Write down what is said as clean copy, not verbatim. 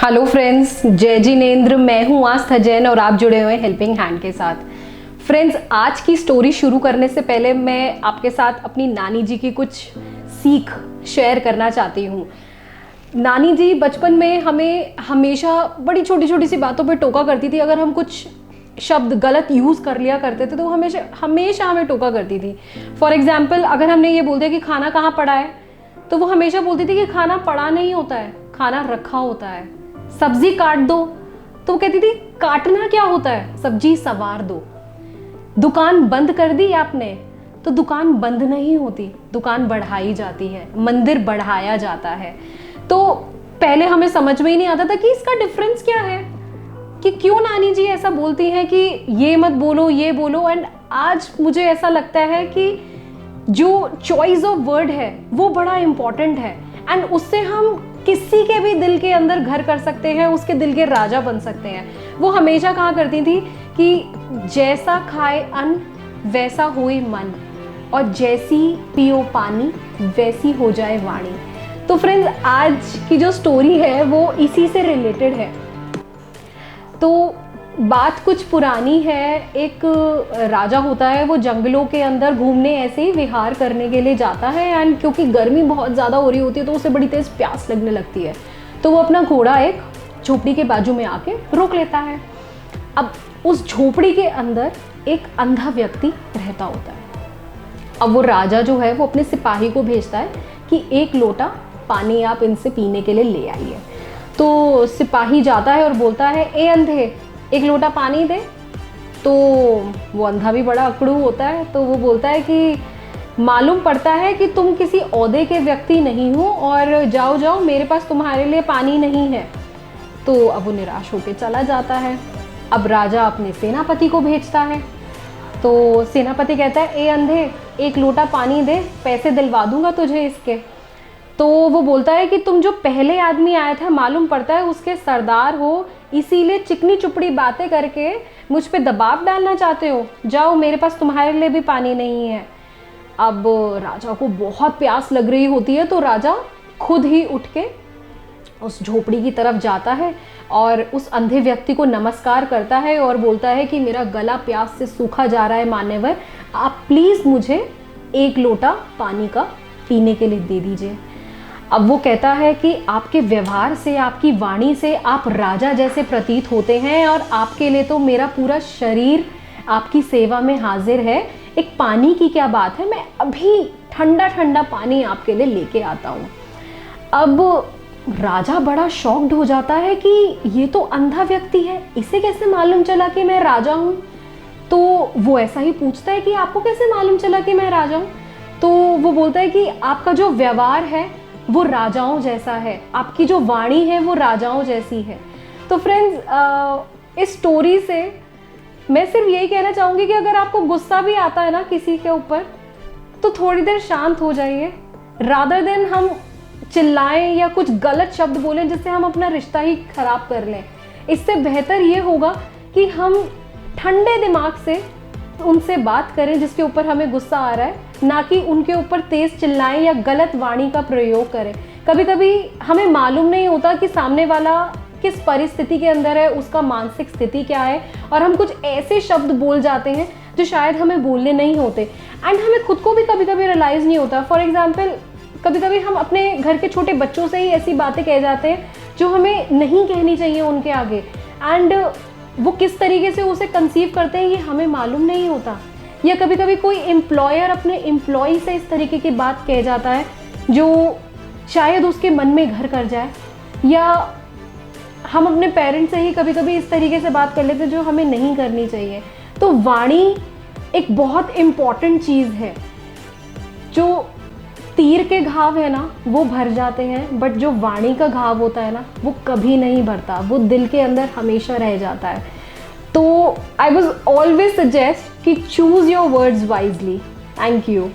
Hello friends, जय जिनेंद्र। मैं हूँ आस्था जैन और आप जुड़े हुए हैं हेल्पिंग हैंड के साथ। फ्रेंड्स, आज की स्टोरी शुरू करने से पहले मैं आपके साथ अपनी नानी जी की कुछ सीख शेयर करना चाहती हूँ। नानी जी बचपन में हमें हमेशा बड़ी छोटी छोटी सी बातों पे टोका करती थी। अगर हम कुछ शब्द गलत यूज़ कर लिया करते थे तो वो हमेशा हमेशा हमें टोका करती थी। फॉर एग्जाम्पल, अगर हमने ये बोल दिया कि खाना कहाँ पड़ा है, तो वो हमेशा बोलती थी कि खाना पड़ा नहीं होता है, खाना रखा होता है। सब्जी काट दो तो वो कहती थी काटना क्या होता है, सब्जी संवार दो। दुकान बंद कर दी आपने तो दुकान बंद नहीं होती, दुकान बढ़ाई जाती है, मंदिर बढ़ाया जाता है। तो पहले हमें समझ में ही नहीं आता था कि इसका डिफरेंस क्या है, कि क्यों नानी जी ऐसा बोलती हैं कि ये मत बोलो ये बोलो। एंड आज मुझे ऐसा लगता है कि जो चॉइस ऑफ वर्ड है वो बड़ा इंपॉर्टेंट है एंड उससे हम किसी के भी दिल के अंदर घर कर सकते हैं, उसके दिल के राजा बन सकते हैं। वो हमेशा कहा करती थी कि जैसा खाए अन्न वैसा होए मन, और जैसी पियो पानी वैसी हो जाए वाणी। तो फ्रेंड्स, आज की जो स्टोरी है वो इसी से रिलेटेड है। तो बात कुछ पुरानी है। एक राजा होता है, वो जंगलों के अंदर घूमने ऐसे ही विहार करने के लिए जाता है। एंड क्योंकि गर्मी बहुत ज़्यादा हो रही होती है तो उसे बड़ी तेज़ प्यास लगने लगती है। तो वो अपना घोड़ा एक झोपड़ी के बाजू में आके रोक लेता है। अब उस झोपड़ी के अंदर एक अंधा व्यक्ति रहता होता है। अब वो राजा जो है वो अपने सिपाही को भेजता है कि एक लोटा पानी आप इनसे पीने के लिए ले आइए। तो सिपाही जाता है और बोलता है, ए अंधे, एक लोटा पानी दे। तो वो अंधा भी बड़ा अकड़ू होता है, तो वो बोलता है कि मालूम पड़ता है कि तुम किसी ओहदे के व्यक्ति नहीं हो और जाओ जाओ, मेरे पास तुम्हारे लिए पानी नहीं है। तो अब वो निराश होकर चला जाता है। अब राजा अपने सेनापति को भेजता है। तो सेनापति कहता है, ए अंधे, एक लोटा पानी दे, पैसे दिलवा दूंगा तुझे इसके। तो वो बोलता है कि तुम जो पहले आदमी आया था, मालूम पड़ता है उसके सरदार हो, इसीलिए चिकनी चुपड़ी बातें करके मुझ पे दबाव डालना चाहते हो। जाओ, मेरे पास तुम्हारे लिए भी पानी नहीं है। अब राजा को बहुत प्यास लग रही होती है, तो राजा खुद ही उठ के उस झोपड़ी की तरफ जाता है और उस अंधे व्यक्ति को नमस्कार करता है और बोलता है कि मेरा गला प्यास से सूखा जा रहा है मान्यवर, आप प्लीज़ मुझे एक लोटा पानी का पीने के लिए दे दीजिए। अब वो कहता है कि आपके व्यवहार से, आपकी वाणी से आप राजा जैसे प्रतीत होते हैं और आपके लिए तो मेरा पूरा शरीर आपकी सेवा में हाजिर है। एक पानी की क्या बात है, मैं अभी ठंडा ठंडा पानी आपके लिए लेके आता हूँ। अब राजा बड़ा शॉक्ड हो जाता है कि ये तो अंधा व्यक्ति है, इसे कैसे मालूम चला कि मैं राजा हूँ। तो वो ऐसा ही पूछता है कि आपको कैसे मालूम चला कि मैं राजा हूँ। तो वो बोलता है कि आपका जो व्यवहार है वो राजाओं जैसा है, आपकी जो वाणी है वो राजाओं जैसी है। तो फ्रेंड्स, इस स्टोरी से मैं सिर्फ यही कहना चाहूँगी कि अगर आपको गुस्सा भी आता है ना किसी के ऊपर, तो थोड़ी देर शांत हो जाइए, रादर देन हम चिल्लाएं या कुछ गलत शब्द बोलें जिससे हम अपना रिश्ता ही खराब कर लें। इससे बेहतर ये होगा कि हम ठंडे दिमाग से उनसे बात करें जिसके ऊपर हमें गुस्सा आ रहा है, ना कि उनके ऊपर तेज चिल्लाएं या गलत वाणी का प्रयोग करें। कभी कभी हमें मालूम नहीं होता कि सामने वाला किस परिस्थिति के अंदर है, उसका मानसिक स्थिति क्या है, और हम कुछ ऐसे शब्द बोल जाते हैं जो शायद हमें बोलने नहीं होते एंड हमें खुद को भी कभी कभी रियलाइज़ नहीं होता। फॉर एग्जाम्पल, कभी कभी हम अपने घर के छोटे बच्चों से ही ऐसी बातें कह जाते हैं जो हमें नहीं कहनी चाहिए उनके आगे, एंड वो किस तरीके से उसे कंसीव करते हैं ये हमें मालूम नहीं होता। या कभी कभी कोई एम्प्लॉयर अपने एम्प्लॉय से इस तरीके की बात कह जाता है जो शायद उसके मन में घर कर जाए, या हम अपने पेरेंट्स से ही कभी कभी इस तरीके से बात कर लेते हैं जो हमें नहीं करनी चाहिए। तो वाणी एक बहुत इम्पॉर्टेंट चीज़ है। जो तीर के घाव है ना वो भर जाते हैं, बट जो वाणी का घाव होता है ना वो कभी नहीं भरता, वो दिल के अंदर हमेशा रह जाता है। तो आई वुड ऑलवेज सजेस्ट कि choose your words wisely. Thank you.